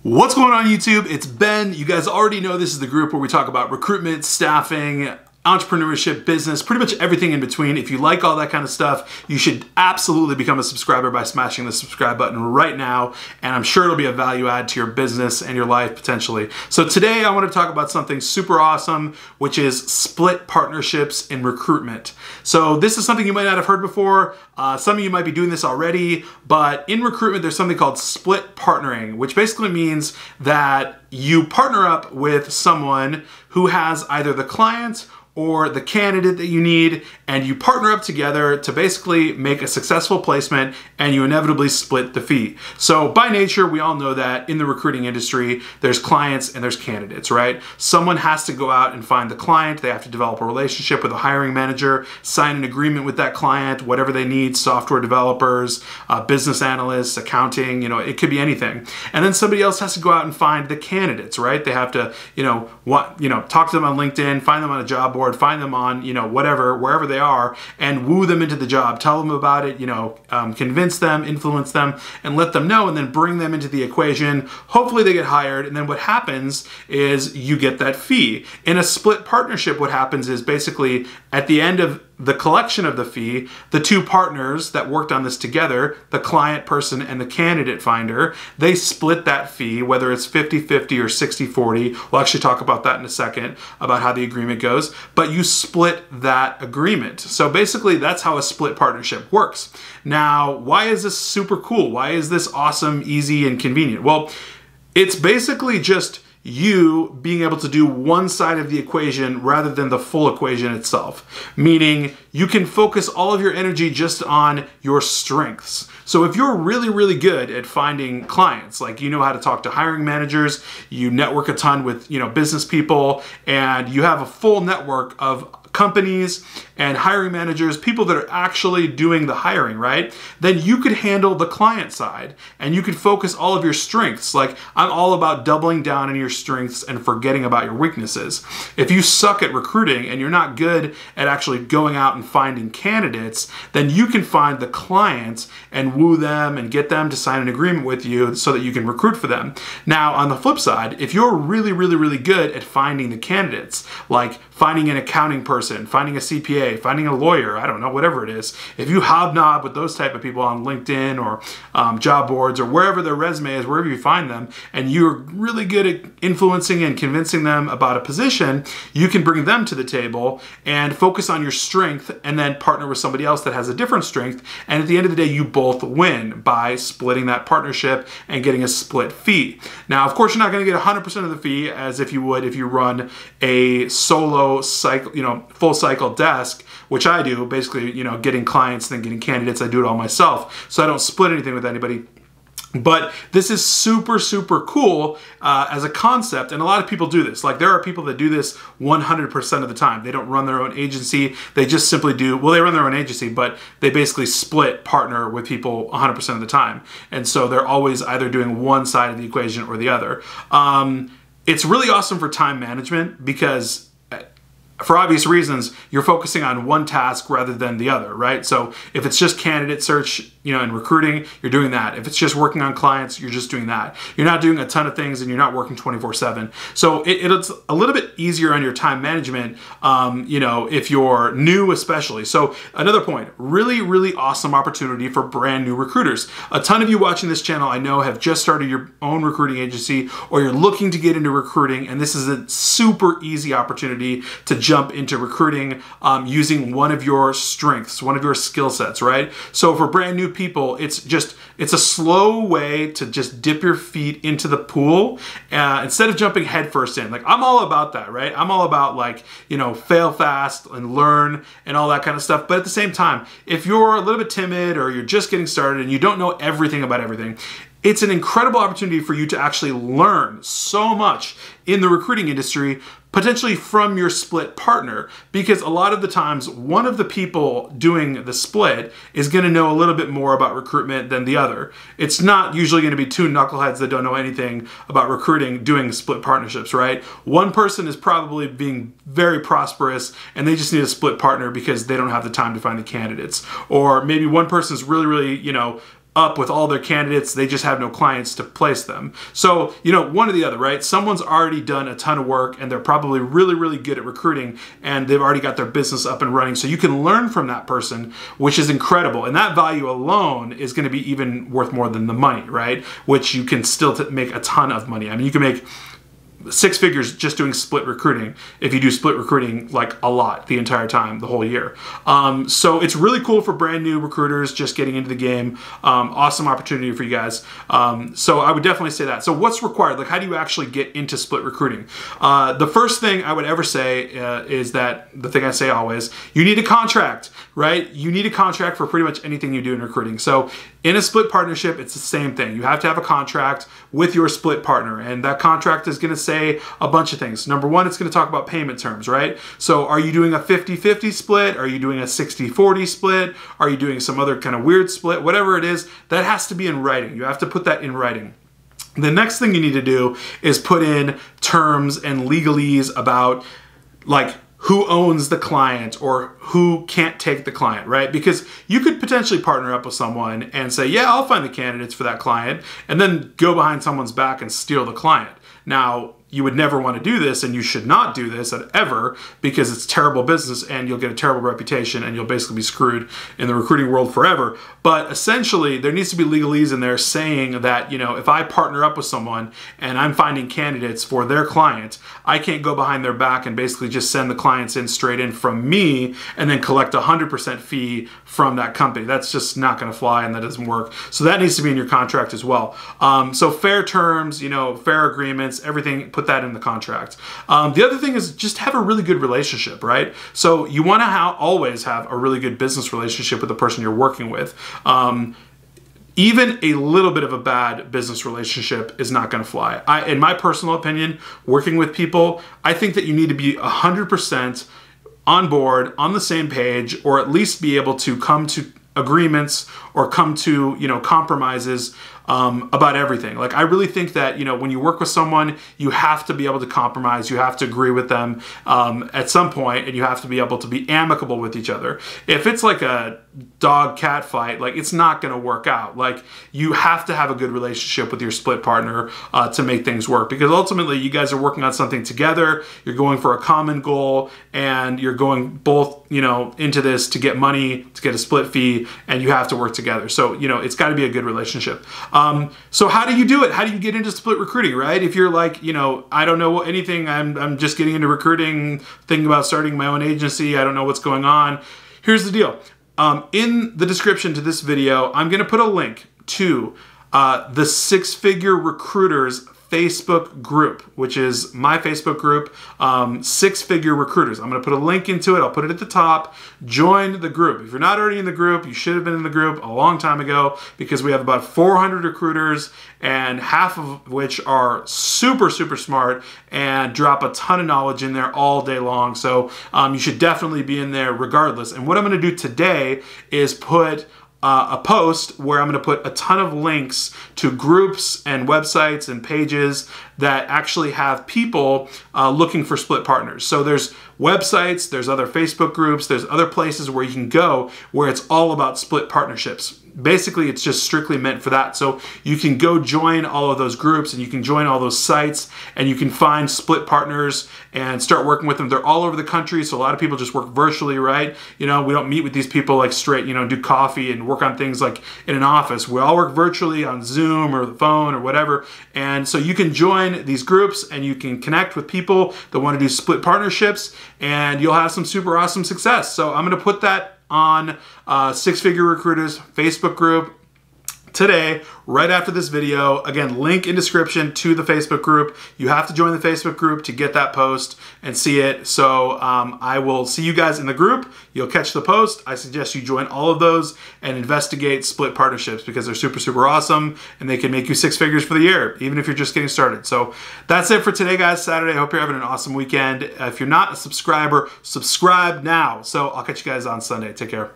What's going on YouTube? It's Ben. You guys already know this is the group where we talk about recruitment, staffing, entrepreneurship, business, pretty much everything in between. If you like all that kind of stuff, you should absolutely become a subscriber by smashing the subscribe button right now, and I'm sure it'll be a value add to your business and your life potentially. So today I want to talk about something super awesome, which is split partnerships in recruitment. So this is something you might not have heard before. Some of you might be doing this already, but in recruitment there's something called split partnering, which basically means that you partner up with someone who has either the client or the candidate that you need, and you partner up together to basically make a successful placement, and you inevitably split the fee. So by nature, we all know that in the recruiting industry, there's clients and there's candidates, right? Someone has to go out and find the client. They have to develop a relationship with a hiring manager, sign an agreement with that client, whatever they need, software developers, business analysts, accounting, it could be anything. And then somebody else has to go out and find the candidates, right? They have to, talk to them on LinkedIn, find them on a job board, find them on, wherever they are, and woo them into the job, tell them about it, convince them, influence them, and let them know, and then bring them into the equation. Hopefully they get hired, and then what happens is you get that fee. In a split partnership, what happens is basically at the end of the collection of the fee, the two partners that worked on this together, the client person and the candidate finder, they split that fee, whether it's 50-50 or 60-40. We'll actually talk about that in a second, about how the agreement goes, but you split that agreement. So basically that's how a split partnership works. Now, why is this super cool? Why is this awesome, easy, and convenient? Well, it's basically just you being able to do one side of the equation rather than the full equation itself. Meaning you can focus all of your energy just on your strengths. So if you're really, really good at finding clients, like you know how to talk to hiring managers, you network a ton with business people, and you have a full network of companies and hiring managers, people that are actually doing the hiring, right? Then you could handle the client side and you could focus all of your strengths. Like, I'm all about doubling down on your strengths and forgetting about your weaknesses. If you suck at recruiting and you're not good at actually going out and finding candidates, then you can find the clients and woo them and get them to sign an agreement with you so that you can recruit for them. Now, on the flip side, if you're really, really, really good at finding the candidates, like finding an accounting person, finding a CPA, finding a lawyer, I don't know, whatever it is. If you hobnob with those type of people on LinkedIn or job boards or wherever their resume is, wherever you find them, and you're really good at influencing and convincing them about a position, you can bring them to the table and focus on your strength and then partner with somebody else that has a different strength. And at the end of the day, you both win by splitting that partnership and getting a split fee. Now, of course, you're not going to get 100% of the fee as if you would if you run a solo cycle, full cycle desk, which I do, basically, getting clients, then getting candidates. I do it all myself. So I don't split anything with anybody. But this is super, super cool as a concept, and a lot of people do this. Like, there are people that do this 100% of the time. They don't run their own agency. They just simply do, well, they run their own agency, but they basically split partner with people 100% of the time. And so they're always either doing one side of the equation or the other. It's really awesome for time management because, for obvious reasons, you're focusing on one task rather than the other, right? So if it's just candidate search, and recruiting, you're doing that. If it's just working on clients, you're just doing that. You're not doing a ton of things and you're not working 24/7. So it's a little bit easier on your time management, if you're new especially. So another point, really, really awesome opportunity for brand new recruiters. A ton of you watching this channel, I know, have just started your own recruiting agency, or you're looking to get into recruiting, and this is a super easy opportunity to jump into recruiting using one of your strengths, one of your skill sets, right? So for brand new people, it's a slow way to just dip your feet into the pool instead of jumping headfirst in. Like, I'm all about that, right? I'm all about, like, fail fast and learn and all that kind of stuff. But at the same time, if you're a little bit timid or you're just getting started and you don't know everything about everything, it's an incredible opportunity for you to actually learn so much in the recruiting industry, potentially from your split partner, because a lot of the times one of the people doing the split is going to know a little bit more about recruitment than the other. It's not usually going to be two knuckleheads that don't know anything about recruiting doing split partnerships, right? One person is probably being very prosperous and they just need a split partner because they don't have the time to find the candidates. Or maybe one person is really, really, up with all their candidates. They just have no clients to place them. So, you know, one or the other, right? Someone's already done a ton of work and they're probably really, really good at recruiting and they've already got their business up and running. So you can learn from that person, which is incredible. And that value alone is going to be even worth more than the money, right? Which you can still make a ton of money. I mean, you can make 6 figures just doing split recruiting if you do split recruiting like a lot the entire time, the whole year. So it's really cool for brand new recruiters just getting into the game. Awesome opportunity for you guys. So I would definitely say that. So what's required? Like, how do you actually get into split recruiting? The first thing I would ever say is that, the thing I say always, you need a contract, right? You need a contract for pretty much anything you do in recruiting. So in a split partnership, it's the same thing. You have to have a contract with your split partner, and that contract is going to say a bunch of things. Number one, it's going to talk about payment terms, right? So are you doing a 50-50 split? Are you doing a 60-40 split? Are you doing some other kind of weird split? Whatever it is, that has to be in writing. You have to put that in writing. The next thing you need to do is put in terms and legalese about, like, who owns the client or who can't take the client, right? Because you could potentially partner up with someone and say, yeah, I'll find the candidates for that client, and then go behind someone's back and steal the client. Now, you would never want to do this, and you should not do this ever, because it's terrible business and you'll get a terrible reputation and you'll basically be screwed in the recruiting world forever. But essentially, there needs to be legalese in there saying that, you know, if I partner up with someone and I'm finding candidates for their client, I can't go behind their back and basically just send the clients in straight in from me and then collect 100% fee from that company. That's just not going to fly, and that doesn't work. So that needs to be in your contract as well. So fair terms, you know, fair agreements, everything, put that in the contract. The other thing is just have a really good relationship, right? So you want to always have a really good business relationship with the person you're working with. Even a little bit of a bad business relationship is not going to fly. In my personal opinion, working with people, I think that you need to be 100% on board, on the same page, or at least be able to come to agreements or come to, you know, compromises about everything. Like, I really think that, you know, when you work with someone, you have to be able to compromise. You have to agree with them at some point, and you have to be able to be amicable with each other. If it's like a dog-cat fight, like, it's not going to work out. Like, you have to have a good relationship with your split partner to make things work, because ultimately you guys are working on something together. You're going for a common goal, and you're going both, you know, into this to get money, to get a split fee, and you have to work together. So, you know, it's got to be a good relationship. So how do you do it? How do you get into split recruiting, right? If you're like, you know, I don't know anything, I'm just getting into recruiting, thinking about starting my own agency, I don't know what's going on. Here's the deal. In the description to this video, I'm going to put a link to the 6-Figure Recruiters Facebook group, which is my Facebook group, 6-Figure Recruiters. I'm going to put a link into it. I'll put it at the top. Join the group. If you're not already in the group, you should have been in the group a long time ago, because we have about 400 recruiters, and half of which are super, super smart and drop a ton of knowledge in there all day long. So you should definitely be in there regardless. And what I'm going to do today is put a post where I'm going to put a ton of links to groups and websites and pages that actually have people looking for split partners. So there's websites, there's other Facebook groups, there's other places where you can go where it's all about split partnerships. Basically, it's just strictly meant for that. So you can go join all of those groups, and you can join all those sites, and you can find split partners and start working with them. They're all over the country, so a lot of people just work virtually, right? You know, we don't meet with these people like straight, you know, do coffee and work on things like in an office. We all work virtually on Zoom or the phone or whatever. And so you can join these groups, and you can connect with people that want to do split partnerships, and you'll have some super awesome success. So I'm going to put that on 6-Figure Recruiters Facebook group today, right after this video. Again, link in description to the Facebook group. You have to join the Facebook group to get that post and see it. So I will see you guys in the group. You'll catch the post. I suggest you join all of those and investigate split partnerships, because they're super, super awesome, and they can make you 6 figures for the year, even if you're just getting started. So that's it for today, guys. Saturday. I hope you're having an awesome weekend. If you're not a subscriber, subscribe now. So I'll catch you guys on Sunday. Take care.